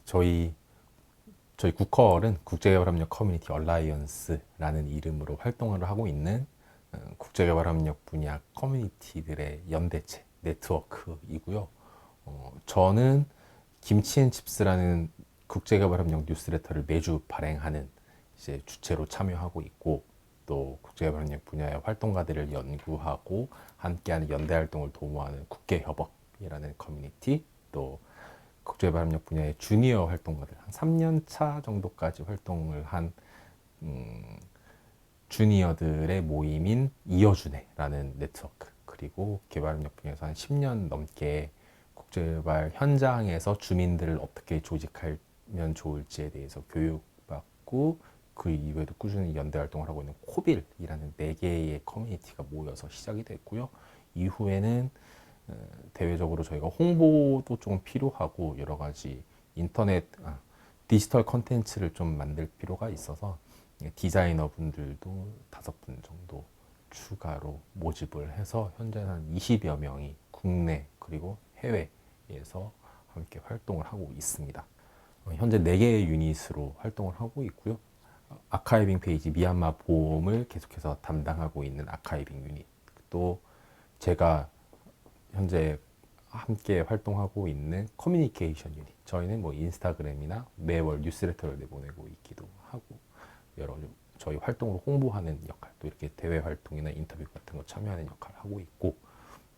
저희 국허얼은 국제개발협력 커뮤니티 얼라이언스라는 이름으로 활동을 하고 있는 국제개발협력 분야 커뮤니티들의 연대체 네트워크이고요. 저는 김치앤칩스라는 국제개발협력 뉴스레터를 매주 발행하는 이제 주체로 참여하고 있고, 또 국제개발협력 분야의 활동가들을 연구하고 함께하는 연대 활동을 도모하는 국계협업이라는 커뮤니티, 또 국제개발협력 분야의 주니어 활동가들 한 3년 차 정도까지 활동을 한 주니어들의 모임인 이어주네라는 네트워크, 그리고 개발협력 분야에서 한 10년 넘게 국제개발 현장에서 주민들을 어떻게 조직하면 좋을지에 대해서 교육받고, 그 이외에도 꾸준히 연대 활동을 하고 있는 코빌이라는 4개의 커뮤니티가 모여서 시작이 됐고요. 이후에는 대외적으로 저희가 홍보도 좀 필요하고 여러 가지 디지털 컨텐츠를 좀 만들 필요가 있어서 디자이너 분들도 5분 정도 추가로 모집을 해서 현재는 한 20여 명이 국내 그리고 해외에서 함께 활동을 하고 있습니다. 현재 4개의 유닛으로 활동을 하고 있고요. 아카이빙 페이지 미얀마 보험을 계속해서 담당하고 있는 아카이빙 유닛, 또 제가 현재 함께 활동하고 있는 커뮤니케이션 유닛, 저희는 뭐 인스타그램이나 매월 뉴스레터를 내보내고 있기도 하고 여러 저희 활동을 홍보하는 역할, 또 이렇게 대외 활동이나 인터뷰 같은 거 참여하는 역할을 하고 있고,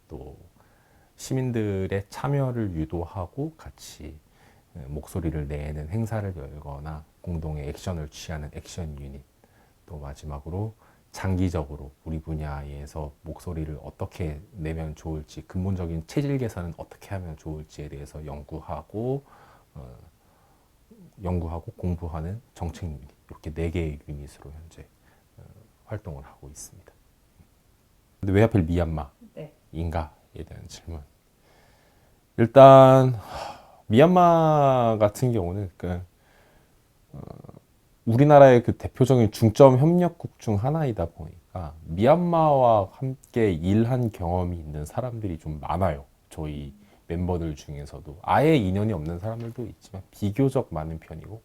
또 시민들의 참여를 유도하고 같이 목소리를 내는 행사를 열거나 공동의 액션을 취하는 액션 유닛, 또 마지막으로 장기적으로 우리 분야에서 목소리를 어떻게 내면 좋을지, 근본적인 체질 개선은 어떻게 하면 좋을지에 대해서 연구하고 공부하는 정책 유닛, 이렇게 4개의 유닛으로 현재 활동을 하고 있습니다. 근데 왜 하필 미얀마인가에 대한 질문. 일단 미얀마 같은 경우는 우리나라의 그 대표적인 중점 협력국 중 하나이다 보니까 미얀마와 함께 일한 경험이 있는 사람들이 좀 많아요. 저희 멤버들 중에서도 아예 인연이 없는 사람들도 있지만 비교적 많은 편이고,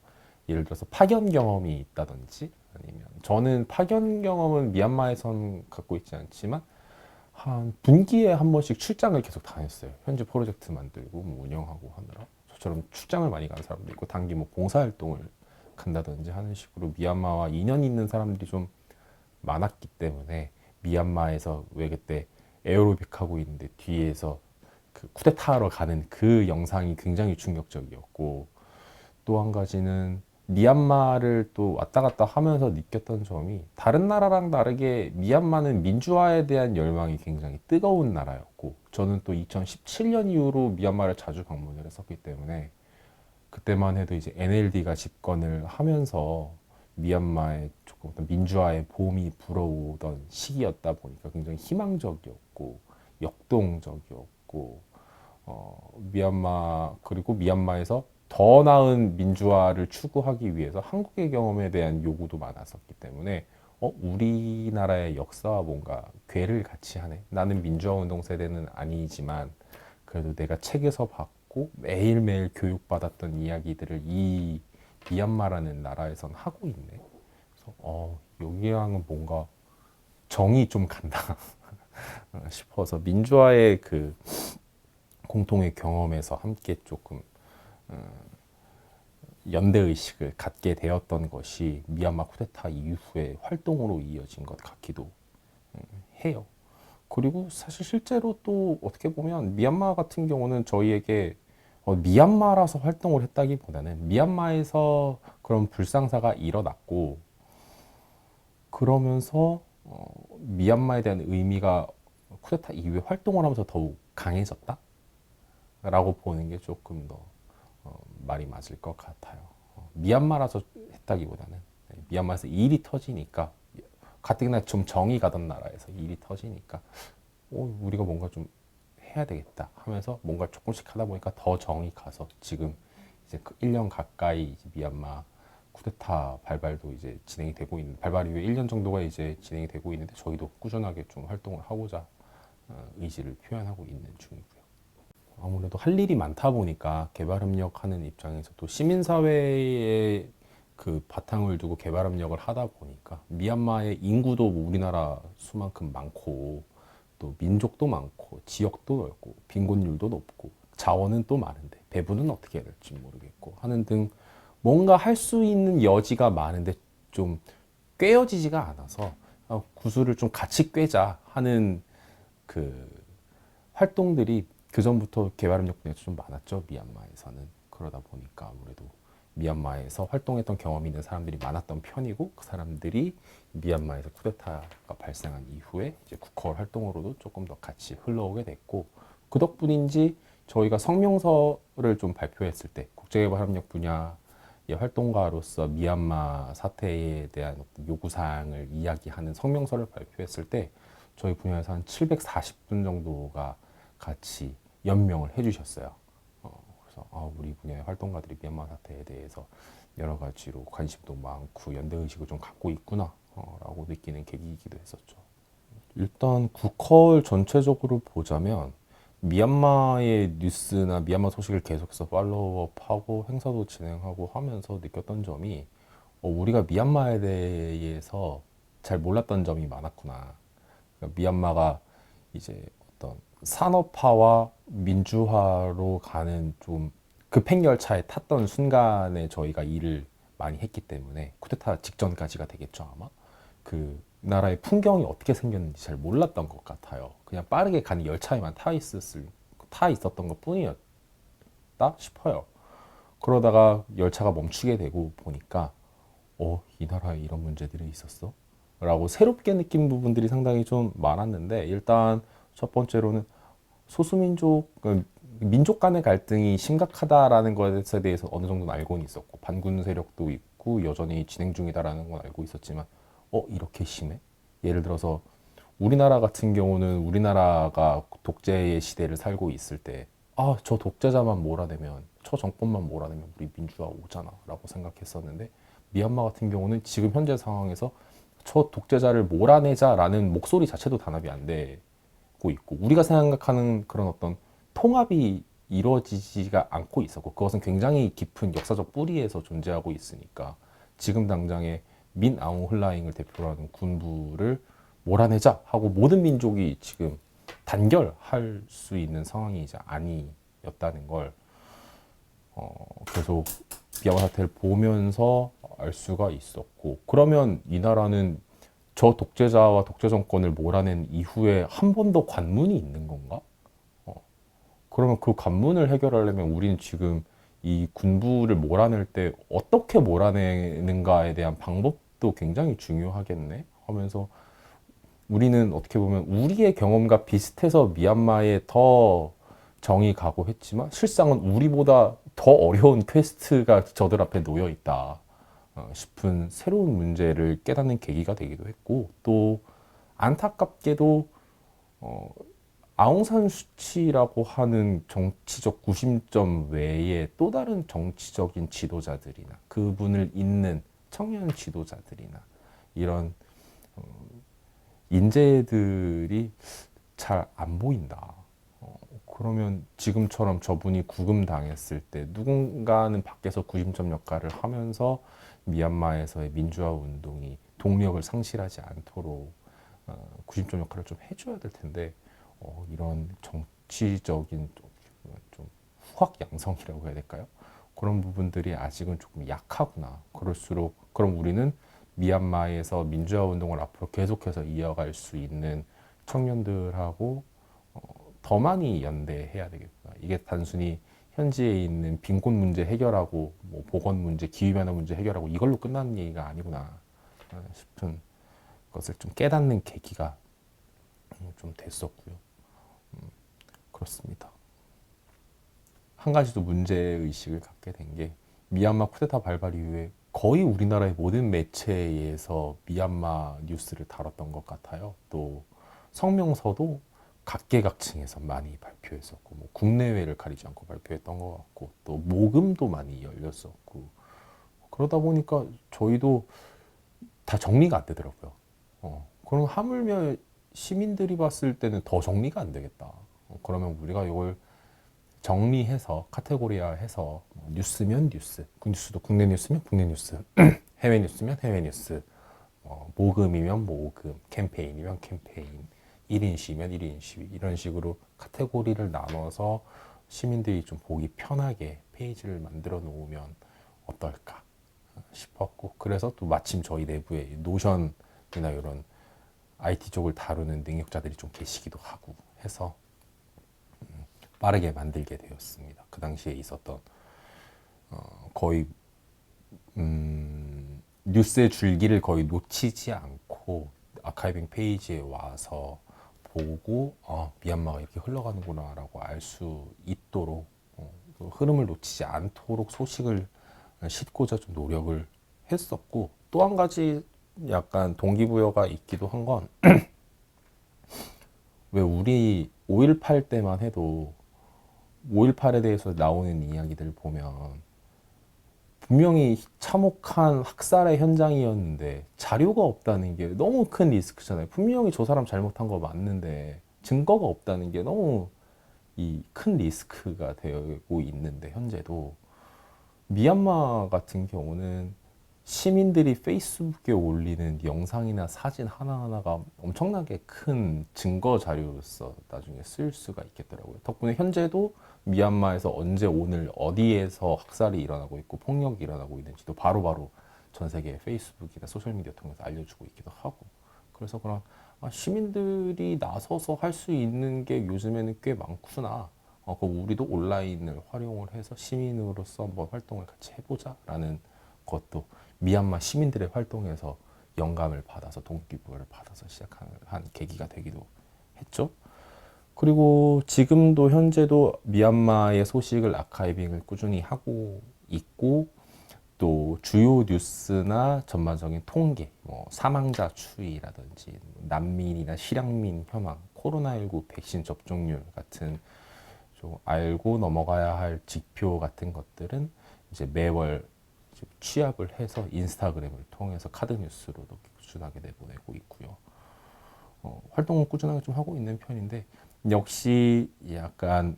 예를 들어서 파견 경험이 있다든지, 아니면 저는 파견 경험은 미얀마에선 갖고 있지 않지만 한 분기에 한 번씩 출장을 계속 다녔어요. 현재 프로젝트 만들고 뭐 운영하고 하느라. 저처럼 출장을 많이 간 사람도 있고, 단기 뭐 봉사활동을 간다든지 하는 식으로 미얀마와 인연이 있는 사람들이 좀 많았기 때문에, 미얀마에서 왜 그때 에어로빅 하고 있는데 뒤에서 그 쿠데타하러 가는 그 영상이 굉장히 충격적이었고, 또 한 가지는 미얀마를 또 왔다 갔다 하면서 느꼈던 점이, 다른 나라랑 다르게 미얀마는 민주화에 대한 열망이 굉장히 뜨거운 나라였고, 저는 또 2017년 이후로 미얀마를 자주 방문을 했었기 때문에 그때만 해도 이제 NLD가 집권을 하면서 미얀마의 조금 더 민주화의 봄이 불어오던 시기였다 보니까 굉장히 희망적이었고 역동적이었고, 그리고 미얀마에서 더 나은 민주화를 추구하기 위해서 한국의 경험에 대한 요구도 많았었기 때문에 우리나라의 역사와 뭔가 궤를 같이 하네. 나는 민주화 운동 세대는 아니지만 그래도 내가 책에서 봤고 매일매일 교육받았던 이야기들을 이 미얀마라는 나라에선 하고 있네. 그래서 여기랑은 뭔가 정이 좀 간다 싶어서, 민주화의 그 공통의 경험에서 함께 조금 연대의식을 갖게 되었던 것이 미얀마 쿠데타 이후의 활동으로 이어진 것 같기도 해요. 그리고 사실 실제로 또 어떻게 보면 미얀마 같은 경우는 저희에게 미얀마라서 활동을 했다기보다는 미얀마에서 그런 불상사가 일어났고, 그러면서 미얀마에 대한 의미가 쿠데타 이후에 활동을 하면서 더욱 강해졌다? 라고 보는 게 조금 더 말이 맞을 것 같아요. 미얀마라서 했다기보다는 미얀마에서 일이 터지니까, 가뜩이나 좀 정이 가던 나라에서 일이 터지니까 우리가 뭔가 좀 해야 되겠다 하면서 뭔가 조금씩 하다 보니까 더 정이 가서 지금 이제 1년 가까이 이제 미얀마 쿠데타 발발도 이제 진행이 되고 있는, 발발 이후에 1년 정도가 이제 진행이 되고 있는데, 저희도 꾸준하게 좀 활동을 하고자 의지를 표현하고 있는 중이고요. 아무래도 할 일이 많다 보니까 개발협력하는 입장에서도 시민사회에 그 바탕을 두고 개발협력을 하다 보니까 미얀마의 인구도 뭐 우리나라 수만큼 많고 또 민족도 많고 지역도 넓고 빈곤율도 높고 자원은 또 많은데 배분은 어떻게 해야 될지 모르겠고 하는 등 뭔가 할 수 있는 여지가 많은데 좀 꿰어지지가 않아서 구슬을 좀 같이 꿰자 하는 그 활동들이 그 전부터 개발협력 분야에서 좀 많았죠. 미얀마에서는. 그러다 보니까 아무래도 미얀마에서 활동했던 경험이 있는 사람들이 많았던 편이고 그 사람들이 미얀마에서 쿠데타가 발생한 이후에 이제 국허 활동으로도 조금 더 같이 흘러오게 됐고 그 덕분인지 저희가 성명서를 좀 발표했을 때 국제개발협력 분야의 활동가로서 미얀마 사태에 대한 요구사항을 이야기하는 성명서를 발표했을 때 저희 분야에서 한 740분 정도가 같이 연명을 해주셨어요. 그래서 우리 분야의 활동가들이 미얀마 사태에 대해서 여러 가지로 관심도 많고 연대의식을 좀 갖고 있구나 라고 느끼는 계기이기도 했었죠. 일단 국헐 전체적으로 보자면 미얀마의 뉴스나 미얀마 소식을 계속해서 팔로우업하고 행사도 진행하고 하면서 느꼈던 점이 우리가 미얀마에 대해서 잘 몰랐던 점이 많았구나. 그러니까 미얀마가 이제 어떤 산업화와 민주화로 가는 좀 급행열차에 탔던 순간에 저희가 일을 많이 했기 때문에 쿠데타 직전까지가 되겠죠 아마 그 나라의 풍경이 어떻게 생겼는지 잘 몰랐던 것 같아요. 그냥 빠르게 가는 열차에만 타 있었던 것 뿐이었다 싶어요. 그러다가 열차가 멈추게 되고 보니까 이 나라에 이런 문제들이 있었어? 라고 새롭게 느낀 부분들이 상당히 좀 많았는데 일단 첫 번째로는 소수민족, 민족 간의 갈등이 심각하다라는 것에 대해서 어느 정도는 알고는 있었고 반군 세력도 있고 여전히 진행 중이다라는 건 알고 있었지만 이렇게 심해? 예를 들어서 우리나라 같은 경우는 우리나라가 독재의 시대를 살고 있을 때 저 독재자만 몰아내면 저 정권만 몰아내면 우리 민주화 오잖아 라고 생각했었는데 미얀마 같은 경우는 지금 현재 상황에서 저 독재자를 몰아내자라는 목소리 자체도 단합이 안 되고 있고 우리가 생각하는 그런 어떤 통합이 이루어지지가 않고 있었고 그것은 굉장히 깊은 역사적 뿌리에서 존재하고 있으니까 지금 당장에 민 아웅 hlaing을 대표로 하는 군부를 몰아내자 하고 모든 민족이 지금 단결할 수 있는 상황이 이제 아니었다는 걸 계속 미얀마 사태를 보면서 알 수가 있었고 그러면 이 나라는 저 독재자와 독재 정권을 몰아낸 이후에 한 번 더 관문이 있는 건가? 그러면 그 관문을 해결하려면 우리는 지금 이 군부를 몰아낼 때 어떻게 몰아내는가에 대한 방법도 굉장히 중요하겠네 하면서 우리는 어떻게 보면 우리의 경험과 비슷해서 미얀마에 더 정이 가고 했지만 실상은 우리보다 더 어려운 퀘스트가 저들 앞에 놓여 있다 싶은 새로운 문제를 깨닫는 계기가 되기도 했고 또 안타깝게도 아웅산 수치라고 하는 정치적 구심점 외에 또 다른 정치적인 지도자들이나 그분을 잇는 청년 지도자들이나 이런 인재들이 잘 안 보인다. 그러면 지금처럼 저분이 구금당했을 때 누군가는 밖에서 구심점 역할을 하면서 미얀마에서의 민주화 운동이 동력을 상실하지 않도록 구심점 역할을 좀 해줘야 될 텐데 이런 정치적인 좀 후학 양성이라고 해야 될까요? 그런 부분들이 아직은 조금 약하구나. 그럴수록 그럼 우리는 미얀마에서 민주화 운동을 앞으로 계속해서 이어갈 수 있는 청년들하고 더 많이 연대해야 되겠구나. 이게 단순히 현지에 있는 빈곤 문제 해결하고 뭐 보건 문제, 기후변화 문제 해결하고 이걸로 끝나는 얘기가 아니구나 싶은 것을 좀 깨닫는 계기가 좀 됐었고요. 그렇습니다. 한 가지 도 문제의식을 갖게 된 게 미얀마 쿠데타 발발 이후에 거의 우리나라의 모든 매체에서 미얀마 뉴스를 다뤘던 것 같아요. 또 성명서도 각계각층에서 많이 발표했었고 뭐 국내외를 가리지 않고 발표했던 것 같고 또 모금도 많이 열렸었고 그러다 보니까 저희도 다 정리가 안 되더라고요. 그럼 하물며 시민들이 봤을 때는 더 정리가 안 되겠다. 그러면 우리가 이걸 정리해서 카테고리화해서 뭐 뉴스면 뉴스, 뉴스도 국내 뉴스면 국내 뉴스, 해외 뉴스면 해외 뉴스, 모금이면 모금, 캠페인이면 캠페인, 1인 시위면 1인 시위 이런 식으로 카테고리를 나눠서 시민들이 좀 보기 편하게 페이지를 만들어 놓으면 어떨까 싶었고 그래서 또 마침 저희 내부에 노션이나 이런 IT 쪽을 다루는 능력자들이 좀 계시기도 하고 해서 빠르게 만들게 되었습니다. 그 당시에 있었던 거의 뉴스의 줄기를 거의 놓치지 않고 아카이빙 페이지에 와서 보고 미얀마가 이렇게 흘러가는구나 라고 알 수 있도록 그 흐름을 놓치지 않도록 소식을 싣고자 좀 노력을 했었고 또 한 가지 약간 동기부여가 있기도 한 건 왜 우리 5.18 때만 해도 5.18에 대해서 나오는 이야기들 보면 분명히 참혹한 학살의 현장이었는데 자료가 없다는 게 너무 큰 리스크잖아요. 분명히 저 사람 잘못한 거 맞는데 증거가 없다는 게 너무 이 큰 리스크가 되고 있는데 현재도 미얀마 같은 경우는 시민들이 페이스북에 올리는 영상이나 사진 하나하나가 엄청나게 큰 증거 자료로서 나중에 쓸 수가 있겠더라고요. 덕분에 현재도 미얀마에서 언제 오늘 어디에서 학살이 일어나고 있고 폭력이 일어나고 있는지도 바로바로 전 세계 페이스북이나 소셜미디어 통해서 알려주고 있기도 하고 그래서 그런 시민들이 나서서 할 수 있는 게 요즘에는 꽤 많구나. 우리도 온라인을 활용을 해서 시민으로서 한번 활동을 같이 해보자라는 것도 미얀마 시민들의 활동에서 영감을 받아서 동기부여를 받아서 시작한 계기가 되기도 했죠. 그리고 지금도 현재도 미얀마의 소식을 아카이빙을 꾸준히 하고 있고 또 주요 뉴스나 전반적인 통계, 뭐 사망자 추이라든지 난민이나 실향민 현황, 코로나19 백신 접종률 같은 좀 알고 넘어가야 할 지표 같은 것들은 이제 매월 취합을 해서 인스타그램을 통해서 카드 뉴스로도 꾸준하게 내보내고 있고요. 활동을 꾸준하게 좀 하고 있는 편인데 역시 약간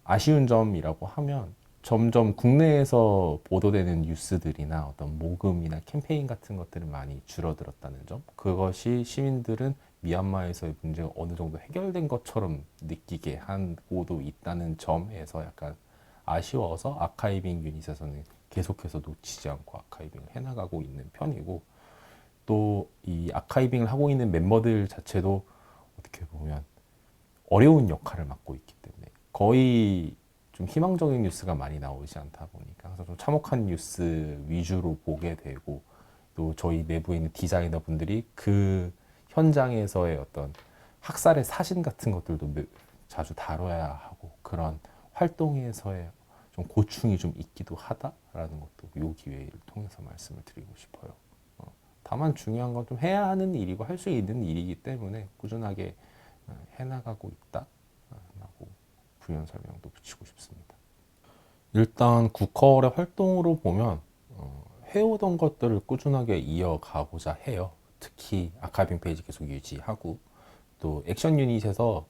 아쉬운 점이라고 하면 점점 국내에서 보도되는 뉴스들이나 어떤 모금이나 캠페인 같은 것들은 많이 줄어들었다는 점 그것이 시민들은 미얀마에서의 문제가 어느 정도 해결된 것처럼 느끼게 하고도 있다는 점에서 약간 아쉬워서 아카이빙 유닛에서는 계속해서 놓치지 않고 아카이빙을 해나가고 있는 편이고 또 이 아카이빙을 하고 있는 멤버들 자체도 어떻게 보면 어려운 역할을 맡고 있기 때문에 거의 좀 희망적인 뉴스가 많이 나오지 않다 보니까 항상 좀 참혹한 뉴스 위주로 보게 되고 또 저희 내부에 있는 디자이너 분들이 그 현장에서의 어떤 학살의 사진 같은 것들도 자주 다뤄야 하고 그런 활동에서의 좀 고충이 좀 있기도 하다라는 것도 이 기회를 통해서 말씀을 드리고 싶어요. 다만 중요한 건 좀 해야 하는 일이고 할 수 있는 일이기 때문에 꾸준하게 해나가고 있다라고 부연 설명도 붙이고 싶습니다. 일단 국컬의 활동으로 보면 해오던 것들을 꾸준하게 이어가고자 해요. 특히 아카이빙 페이지 계속 유지하고 또 액션 유닛에서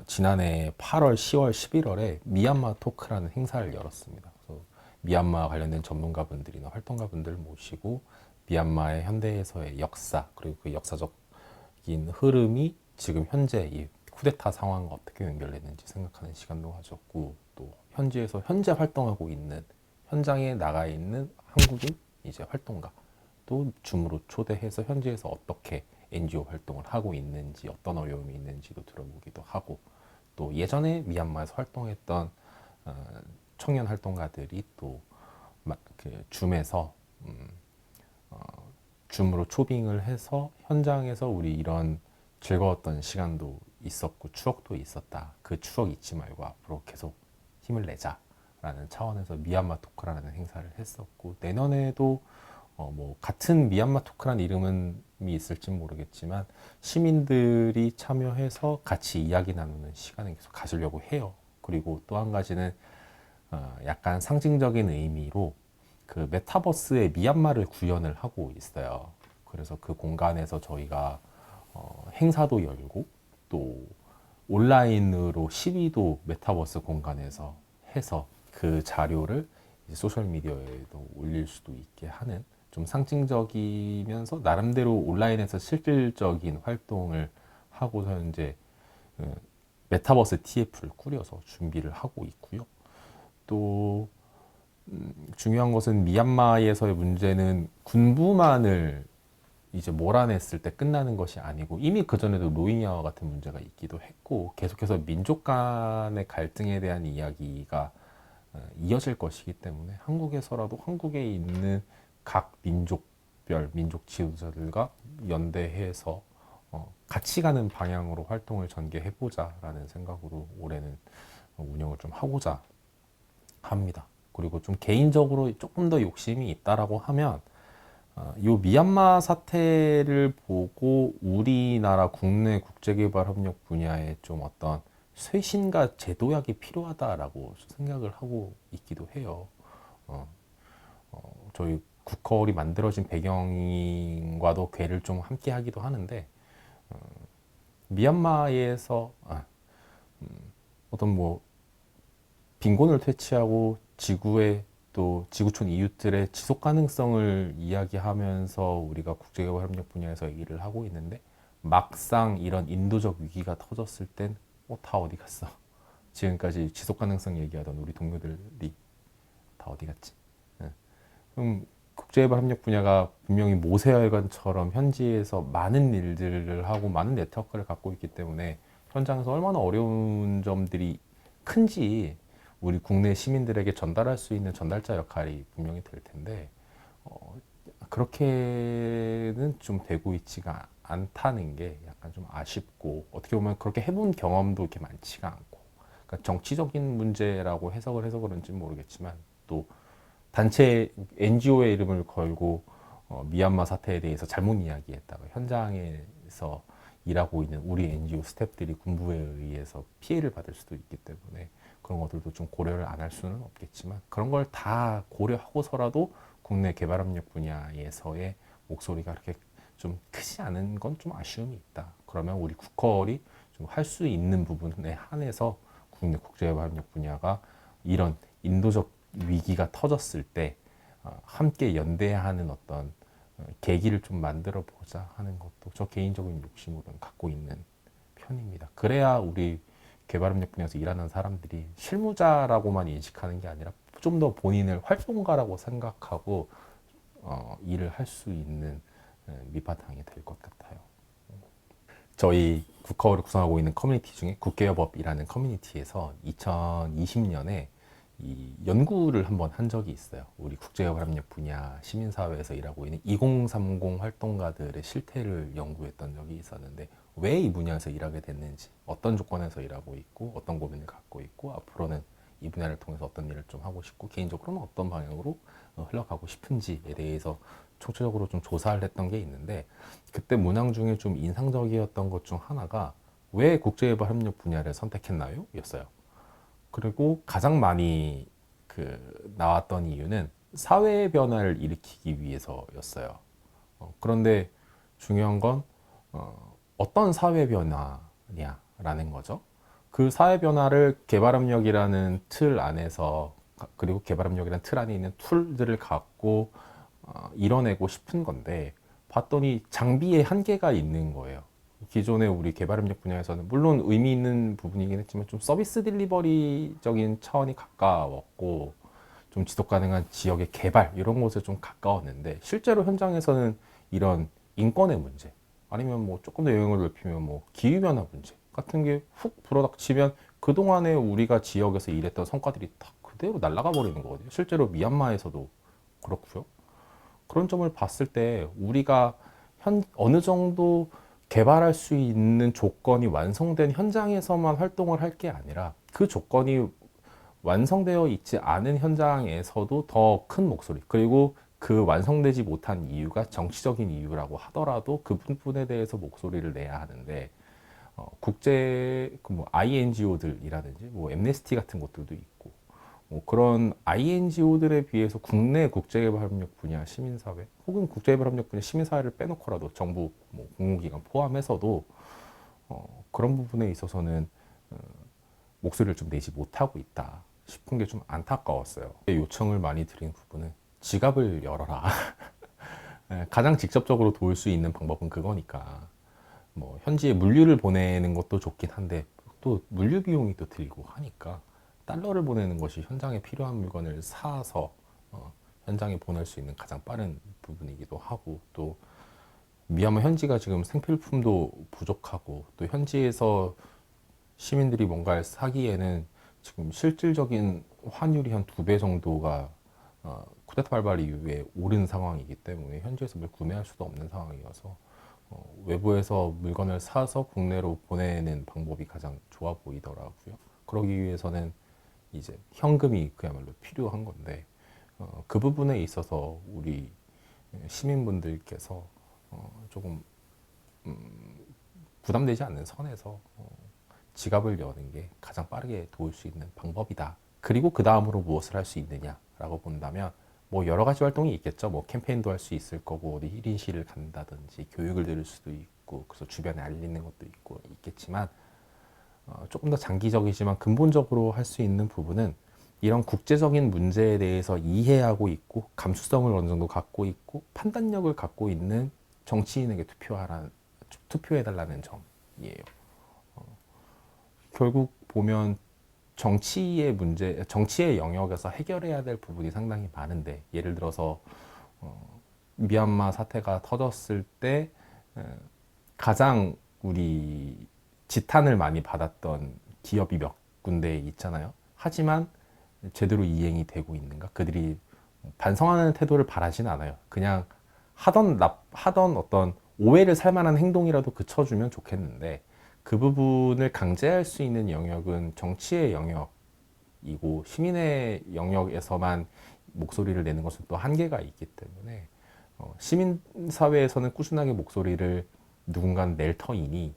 지난해 8월, 10월, 11월에 미얀마 토크라는 행사를 열었습니다. 그래서 미얀마 관련된 전문가분들이나 활동가분들 모시고 미얀마의 현대에서의 역사 그리고 그 역사적인 흐름이 지금 현재 이 쿠데타 상황과 어떻게 연결되는지 생각하는 시간도 가졌고 또 현지에서 현재 활동하고 있는 현장에 나가 있는 한국인 이제 활동가 또 줌으로 초대해서 현지에서 어떻게 NGO 활동을 하고 있는지 어떤 어려움이 있는지도 들어보기도 하고 또 예전에 미얀마에서 활동했던 청년 활동가들이 또 그 줌에서 줌으로 초빙을 해서 현장에서 우리 이런 즐거웠던 시간도 있었고 추억도 있었다. 그 추억 잊지 말고 앞으로 계속 힘을 내자라는 차원에서 미얀마 토크라는 행사를 했었고 내년에도 뭐 같은 미얀마 토크란 이름은 있을지 모르겠지만 시민들이 참여해서 같이 이야기 나누는 시간을 계속 가지려고 해요. 그리고 또 한 가지는 약간 상징적인 의미로 그 메타버스에 미얀마를 구현을 하고 있어요. 그래서 그 공간에서 저희가 행사도 열고 또 온라인으로 시위도 메타버스 공간에서 해서 그 자료를 이제 소셜미디어에도 올릴 수도 있게 하는 좀 상징적이면서 나름대로 온라인에서 실질적인 활동을 하고서 이제 메타버스 TF를 꾸려서 준비를 하고 있고요. 또 중요한 것은 미얀마에서의 문제는 군부만을 이제 몰아냈을 때 끝나는 것이 아니고 이미 그전에도 로힝야와 같은 문제가 있기도 했고 계속해서 민족 간의 갈등에 대한 이야기가 이어질 것이기 때문에 한국에서라도 한국에 있는 각 민족별 민족 지도자들과 연대해서 같이 가는 방향으로 활동을 전개해보자라는 생각으로 올해는 운영을 좀 하고자 합니다. 그리고 좀 개인적으로 조금 더 욕심이 있다라고 하면 이 미얀마 사태를 보고 우리나라 국내 국제개발협력 분야에 좀 어떤 쇄신과 제도약이 필요하다라고 생각을 하고 있기도 해요. 저희 국허리 만들어진 배경과도 궤를 좀 함께 하기도 하는데 미얀마에서 어떤 뭐 빈곤을 퇴치하고 지구의 또 지구촌 이웃들의 지속 가능성을 이야기하면서 우리가 국제개발 협력 분야에서 일을 하고 있는데 막상 이런 인도적 위기가 터졌을 땐 다 어디 갔어? 지금까지 지속 가능성 얘기하던 우리 동료들이 다 어디 갔지? 그럼 국제개발 협력 분야가 분명히 모세혈관처럼 현지에서 많은 일들을 하고 많은 네트워크를 갖고 있기 때문에 현장에서 얼마나 어려운 점들이 큰지 우리 국내 시민들에게 전달할 수 있는 전달자 역할이 분명히 될 텐데 그렇게는 좀 되고 있지가 않다는 게 약간 좀 아쉽고 어떻게 보면 그렇게 해본 경험도 이렇게 많지가 않고 그러니까 정치적인 문제라고 해석을 해서 그런지 모르겠지만 또 단체 NGO의 이름을 걸고 미얀마 사태에 대해서 잘못 이야기했다가 현장에서 일하고 있는 우리 NGO 스태프들이 군부에 의해서 피해를 받을 수도 있기 때문에 그런 것들도 좀 고려를 안 할 수는 없겠지만 그런 걸 다 고려하고서라도 국내 개발협력 분야에서의 목소리가 그렇게 좀 크지 않은 건 좀 아쉬움이 있다. 그러면 우리 국허리 좀 할 수 있는 부분에 한해서 국내 국제개발협력 분야가 이런 인도적 위기가 터졌을 때 함께 연대하는 어떤 계기를 좀 만들어 보자 하는 것도 저 개인적인 욕심으로는 갖고 있는 편입니다. 그래야 우리 개발협력 분야에서 일하는 사람들이 실무자라고만 인식하는 게 아니라 좀 더 본인을 활동가라고 생각하고 일을 할 수 있는 밑바탕이 될 것 같아요. 저희 국허를 구성하고 있는 커뮤니티 중에 국개협업이라는 커뮤니티에서 2020년에 이 연구를 한번 한 적이 있어요. 우리 국제개발협력 분야 시민사회에서 일하고 있는 2030 활동가들의 실태를 연구했던 적이 있었는데 왜 이 분야에서 일하게 됐는지, 어떤 조건에서 일하고 있고, 어떤 고민을 갖고 있고, 앞으로는 이 분야를 통해서 어떤 일을 좀 하고 싶고, 개인적으로는 어떤 방향으로 흘러가고 싶은지에 대해서 총체적으로 좀 조사를 했던 게 있는데 그때 문항 중에 좀 인상적이었던 것 중 하나가 왜 국제개발협력 분야를 선택했나요? 였어요. 그리고 가장 많이 나왔던 이유는 사회 변화를 일으키기 위해서였어요. 그런데 중요한 건 어떤 사회 변화냐라는 거죠. 그 사회 변화를 개발협력이라는 틀 안에서 그리고 개발협력이라는 틀 안에 있는 툴들을 갖고 이뤄내고 싶은 건데 봤더니 장비에 한계가 있는 거예요. 기존의 우리 개발협력 분야에서는 물론 의미 있는 부분이긴 했지만 좀 서비스 딜리버리적인 차원이 가까웠고 좀 지속 가능한 지역의 개발 이런 곳에 좀 가까웠는데 실제로 현장에서는 이런 인권의 문제 아니면 뭐 조금 더 영역을 넓히면 뭐 기후변화 문제 같은 게 훅 불어닥치면 그동안에 우리가 지역에서 일했던 성과들이 다 그대로 날아가 버리는 거거든요. 실제로 미얀마에서도 그렇고요. 그런 점을 봤을 때 우리가 어느 정도 개발할 수 있는 조건이 완성된 현장에서만 활동을 할 게 아니라 그 조건이 완성되어 있지 않은 현장에서도 더 큰 목소리 그리고 그 완성되지 못한 이유가 정치적인 이유라고 하더라도 그 부분에 대해서 목소리를 내야 하는데 국제 뭐 INGO들이라든지 뭐 엠네스티 같은 것들도 있고 뭐 그런 INGO들에 비해서 국내 국제개발협력 분야 시민사회 혹은 국제개발협력 분야 시민사회를 빼놓고라도 정부 뭐 공공기관 포함해서도 그런 부분에 있어서는 목소리를 좀 내지 못하고 있다 싶은 게 좀 안타까웠어요. 요청을 많이 드린 부분은 지갑을 열어라. 가장 직접적으로 도울 수 있는 방법은 그거니까. 뭐 현지에 물류를 보내는 것도 좋긴 한데 또 물류 비용이 또 들고 하니까 달러를 보내는 것이 현장에 필요한 물건을 사서 현장에 보낼 수 있는 가장 빠른 부분이기도 하고, 또 미얀마 현지가 지금 생필품도 부족하고 또 현지에서 시민들이 뭔가를 사기에는 지금 실질적인 환율이 한 2배 정도가 쿠데타 발발 이후에 오른 상황이기 때문에 현지에서 뭘 구매할 수도 없는 상황이어서 외부에서 물건을 사서 국내로 보내는 방법이 가장 좋아 보이더라고요. 그러기 위해서는 이제 현금이 그야말로 필요한 건데 그 부분에 있어서 우리 시민분들께서 조금 부담되지 않는 선에서 지갑을 여는 게 가장 빠르게 도울 수 있는 방법이다. 그리고 그 다음으로 무엇을 할 수 있느냐라고 본다면 뭐 여러 가지 활동이 있겠죠. 뭐 캠페인도 할 수 있을 거고 어디 1인실을 간다든지 교육을 들을 수도 있고 그래서 주변에 알리는 것도 있고 있겠지만 조금 더 장기적이지만 근본적으로 할 수 있는 부분은 이런 국제적인 문제에 대해서 이해하고 있고 감수성을 어느 정도 갖고 있고 판단력을 갖고 있는 정치인에게 투표해달라는 점이에요. 결국 보면 정치의 문제, 정치의 영역에서 해결해야 될 부분이 상당히 많은데, 예를 들어서 미얀마 사태가 터졌을 때 가장 우리 지탄을 많이 받았던 기업이 몇 군데 있잖아요. 하지만 제대로 이행이 되고 있는가? 그들이 반성하는 태도를 바라진 않아요. 그냥 하던 어떤 오해를 살 만한 행동이라도 그쳐주면 좋겠는데, 그 부분을 강제할 수 있는 영역은 정치의 영역이고 시민의 영역에서만 목소리를 내는 것은 또 한계가 있기 때문에 시민사회에서는 꾸준하게 목소리를 누군가는 낼 터이니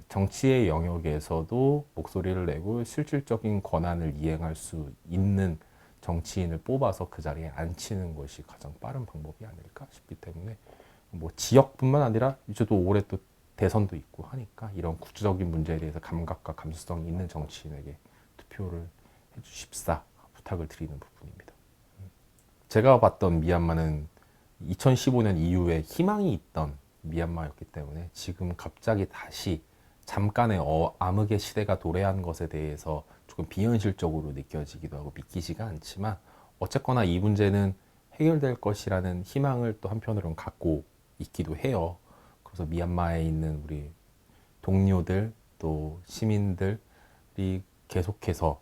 정치의 영역에서도 목소리를 내고 실질적인 권한을 이행할 수 있는 정치인을 뽑아서 그 자리에 앉히는 것이 가장 빠른 방법이 아닐까 싶기 때문에 뭐 지역뿐만 아니라 이제 또 올해 또 대선도 있고 하니까 이런 국제적인 문제에 대해서 감각과 감수성이 있는 정치인에게 투표를 해주십사 부탁을 드리는 부분입니다. 제가 봤던 미얀마는 2015년 이후에 희망이 있던 미얀마였기 때문에 지금 갑자기 다시 잠깐의 암흑의 시대가 도래한 것에 대해서 조금 비현실적으로 느껴지기도 하고 믿기지가 않지만 어쨌거나 이 문제는 해결될 것이라는 희망을 또 한편으로는 갖고 있기도 해요. 그래서 미얀마에 있는 우리 동료들 또 시민들이 계속해서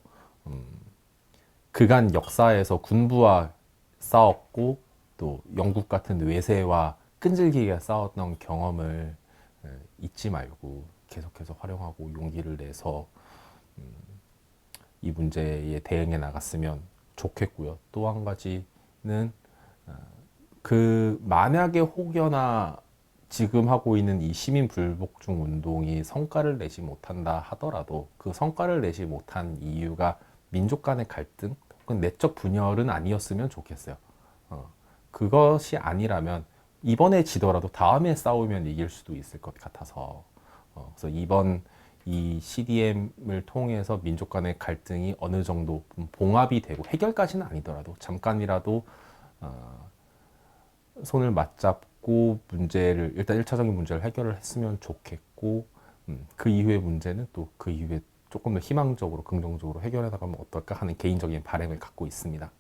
그간 역사에서 군부와 싸웠고 또 영국 같은 외세와 끈질기게 싸웠던 경험을 잊지 말고 계속해서 활용하고 용기를 내서 이 문제에 대응해 나갔으면 좋겠고요. 또 한 가지는 그 만약에 혹여나 지금 하고 있는 이 시민 불복종 운동이 성과를 내지 못한다 하더라도 그 성과를 내지 못한 이유가 민족 간의 갈등 혹은 내적 분열은 아니었으면 좋겠어요. 그것이 아니라면 이번에 지더라도 다음에 싸우면 이길 수도 있을 것 같아서 그래서 이번 이 CDM을 통해서 민족 간의 갈등이 어느 정도 봉합이 되고 해결까지는 아니더라도 잠깐이라도 손을 맞잡고 문제를 일단 1차적인 문제를 해결을 했으면 좋겠고 그 이후의 문제는 또 그 이후에 조금 더 희망적으로 긍정적으로 해결해 나가면 어떨까 하는 개인적인 바람을 갖고 있습니다.